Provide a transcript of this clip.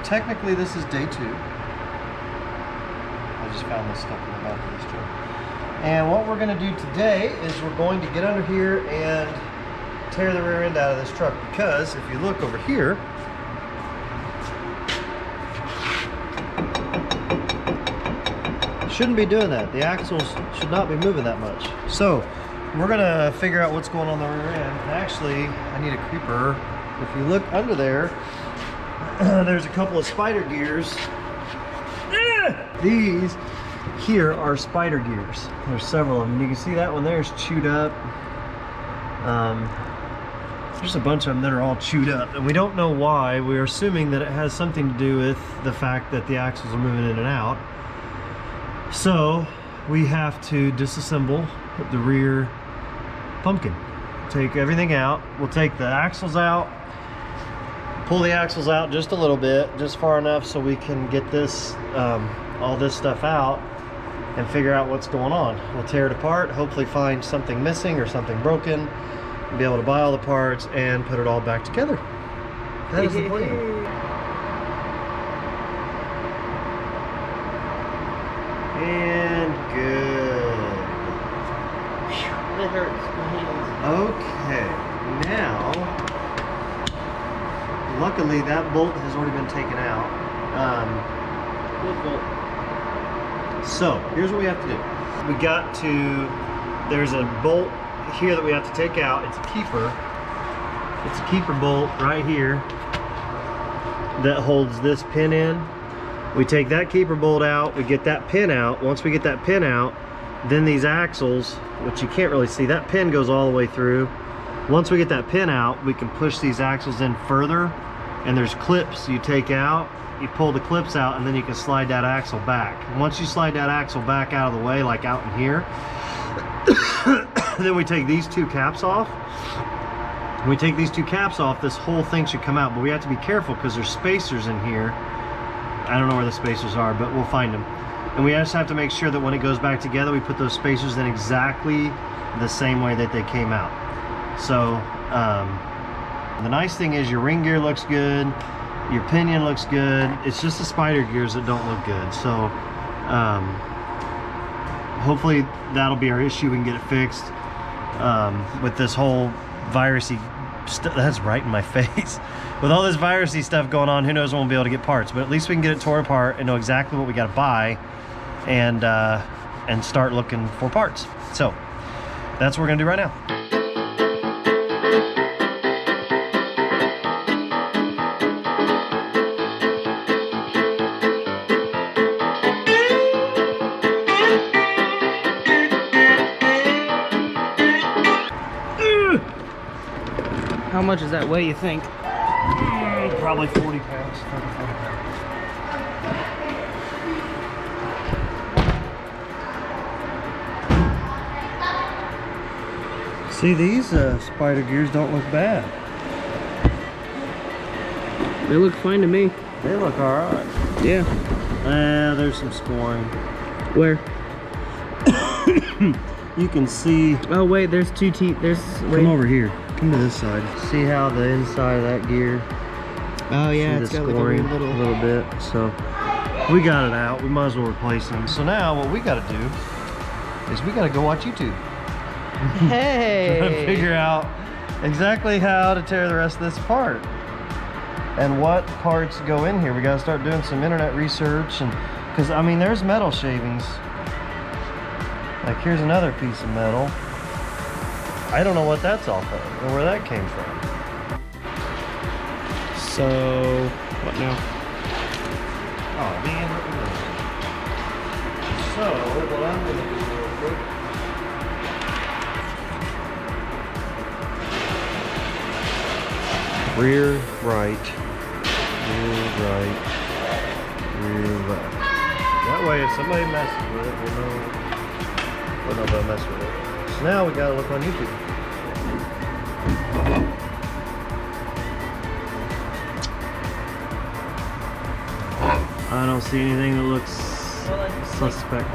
technically this is day 2. I just found this stuck in the back of this truck. And what we're going to do today is we're going to get under here and tear the rear end out of this truck, because if you look over here, shouldn't be doing that. The axles should not be moving that much. So we're going to figure out what's going on the rear end. And actually, I need a creeper. If you look under there, there's a couple of spider gears. These here are spider gears. There's several of them. You can see that one there is chewed up. There's a bunch of them that are all chewed up, and we don't know why. We're assuming that it has something to do with the fact that the axles are moving in and out. So we have to disassemble the rear pumpkin. Take everything out. We'll take the axles out, pull the axles out just a little bit, just far enough so we can get this all this stuff out and figure out what's going on. We'll tear it apart, hopefully find something missing or something broken, be able to buy all the parts and put it all back together. That is the plan. And good. It hurts my hands. Okay, now, luckily that bolt has already been taken out. What bolt? So, here's what we have to do. There's a bolt here that we have to take out. It's a keeper. It's a keeper bolt right here that holds this pin in. We take that keeper bolt out, we get that pin out. Once we get that pin out, then these axles, which you can't really see, that pin goes all the way through. Once we get that pin out, we can push these axles in further, and there's clips you take out. You pull the clips out, and then you can slide that axle back. Once you slide that axle back out of the way, like out in here, then we take these 2 caps off. When we take these 2 caps off, this whole thing should come out, but we have to be careful because there's spacers in here. I don't know where the spacers are, but we'll find them. And we just have to make sure that when it goes back together, we put those spacers in exactly the same way that they came out. So the nice thing is your ring gear looks good, your pinion looks good. It's just the spider gears that don't look good. So hopefully that'll be our issue. We can get it fixed. With this whole virusy stuff, that's right in my face. With all this virusy stuff going on, who knows when we'll be able to get parts, but at least we can get it torn apart and know exactly what we got to buy, and start looking for parts. So that's what we're gonna do right now. How much does that weigh, you think? Probably 40 pounds, 30, 40 pounds. See, these spider gears don't look bad. They look fine to me. They look alright. Yeah. There's some scoring. Where? You can see. Oh wait, there's 2 teeth. There's. Wait. Come over here. Come to this side. See how the inside of that gear. Oh yeah, see it's the got like scoring a little bit. So we got it out. We might as well replace them. So now what we got to do is we got to go watch YouTube. Hey. Trying to figure out exactly how to tear the rest of this apart and what parts go in here. We got to start doing some internet research, and because I mean there's metal shavings. Like here's another piece of metal. I don't know what that's off of or where that came from. So what now? Oh man, look at this. So what I'm gonna do real quick. Rear right, rear right, rear left. That way if somebody messes with it, we'll know about messing with it. So now we gotta look on YouTube. I don't see anything that looks suspect.